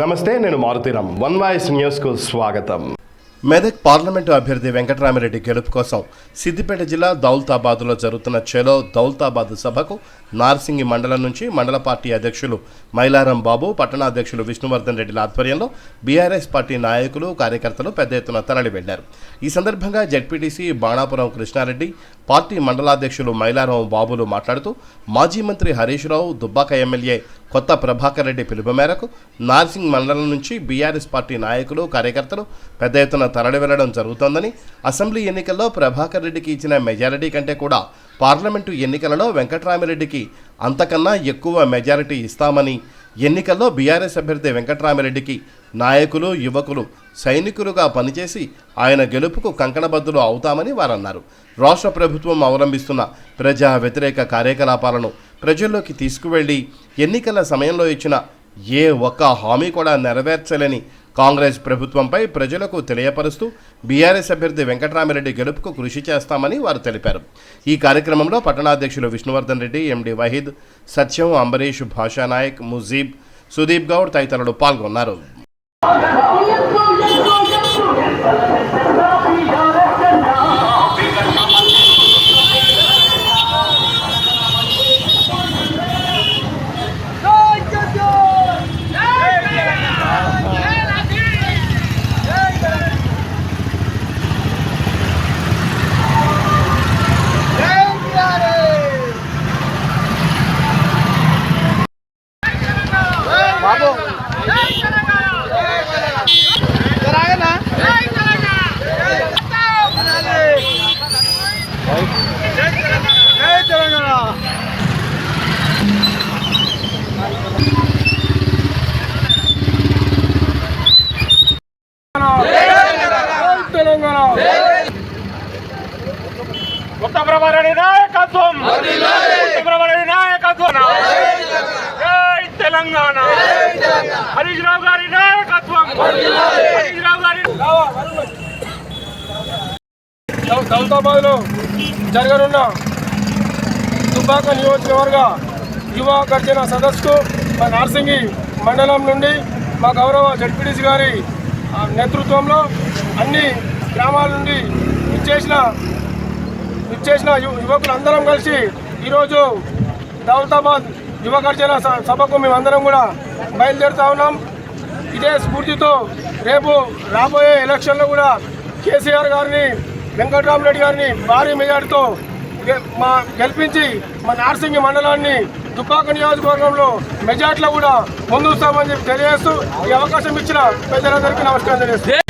నమస్తే, నేను Maruthi Ram. One voice న్యూస్కు స్వాగతం. మెదక్ పార్లమెంటు అభ్యర్థి వెంకటరామిరెడ్డి గెలుపు కోసం సిద్దిపేట జిల్లా దౌలతాబాద్లో జరుగుతున్న చలో దౌలతాబాద్ సభకు నార్సింగి మండలం నుంచి మండల పార్టీ అధ్యక్షులు మైలారం బాబు, పట్టణాధ్యక్షులు విష్ణువర్ధన్ రెడ్డిల ఆధ్వర్యంలో బీఆర్ఎస్ పార్టీ నాయకులు, కార్యకర్తలు పెద్ద ఎత్తున తరలి వెళ్లారు. ఈ సందర్భంగా జెడ్పీటీసీ బాణాపురం కృష్ణారెడ్డి, పార్టీ మండలాధ్యక్షులు మైలారం బాబులు మాట్లాడుతూ మాజీ మంత్రి హరీష్ రావు, దుబ్బాక ఎమ్మెల్యే కొత్త ప్రభాకర్ రెడ్డి పిలుపు మేరకు నార్సింగ్ మండలం నుంచి బీఆర్ఎస్ పార్టీ నాయకులు, కార్యకర్తలు పెద్ద ఎత్తున తరలి వెళ్లడం జరుగుతోందని, అసెంబ్లీ ఎన్నికల్లో ప్రభాకర్ రెడ్డికి ఇచ్చిన మెజారిటీ కంటే కూడా పార్లమెంటు ఎన్నికలలో వెంకటరామిరెడ్డికి అంతకన్నా ఎక్కువ మెజారిటీ ఇస్తామని, ఎన్నికల్లో బీఆర్ఎస్ అభ్యర్థి వెంకటరామిరెడ్డికి నాయకులు, యువకులు సైనికులుగా పనిచేసి ఆయన గెలుపుకు కంకణబద్దులు అవుతామని వారన్నారు. రాష్ట్ర ప్రభుత్వం అవలంబిస్తున్న ప్రజా వ్యతిరేక కార్యకలాపాలను ప్రజల్లోకి తీసుకువెళ్లి ఎన్నికల సమయంలో ఇచ్చిన ఏ ఒక్క హామీ కూడా నెరవేర్చలేని కాంగ్రెస్ ప్రభుత్వంపై ప్రజలకు తెలియపరుస్తూ బీఆర్ఎస్ అభ్యర్థి వెంకటరామిరెడ్డి గెలుపుకు కృషి చేస్తామని వారు తెలిపారు. ఈ కార్యక్రమంలో పట్టణాధ్యక్షులు విష్ణువర్ధన్ రెడ్డి, ఎండి వహీద్, సత్యం, అంబరీష్, భాషానాయక్, ముజీబ్, సుదీప్ గౌడ్ తదితరులు పాల్గొన్నారు. ఉత్తమరమణి నాయకత్వం, ఉత్తమరమణి నాయకత్వం, జై తెలంగాణ. హరీష్ రావు గారి నాయకత్వం, హరీష్ రావు గారి. దౌలతాబాద్ లో జరగనున్న దుబ్బాక నియోజకవర్గ యువ గర్జన సదస్సుకు మా నార్సింగి మండలం నుండి మా గౌరవ జడ్పీటీసీ గారి నేతృత్వంలో అన్ని గ్రామాల నుండి ఇచ్చేసిన యువకులందరం కలిసి ఈరోజు దౌలతాబాద్ యువ గర్జన సభకు మేమందరం కూడా బయలుదేరుతా ఉన్నాం. ఇదే స్ఫూర్తితో రేపు రాబోయే ఎలక్షన్లో కూడా కేసీఆర్ గారిని, వెంకటరామిరెడ్డి గారిని భారీ మెజార్టీతో గెలిపించి మా నార్సింగి మండలాన్ని దుబ్బాక నియోజకవర్గంలో మెజార్టీలో కూడా ముందుస్తామని చెప్పి తెలియజేస్తూ ఈ అవకాశం ఇచ్చిన ప్రజలందరికీ నమస్కారం తెలియజేస్తాం.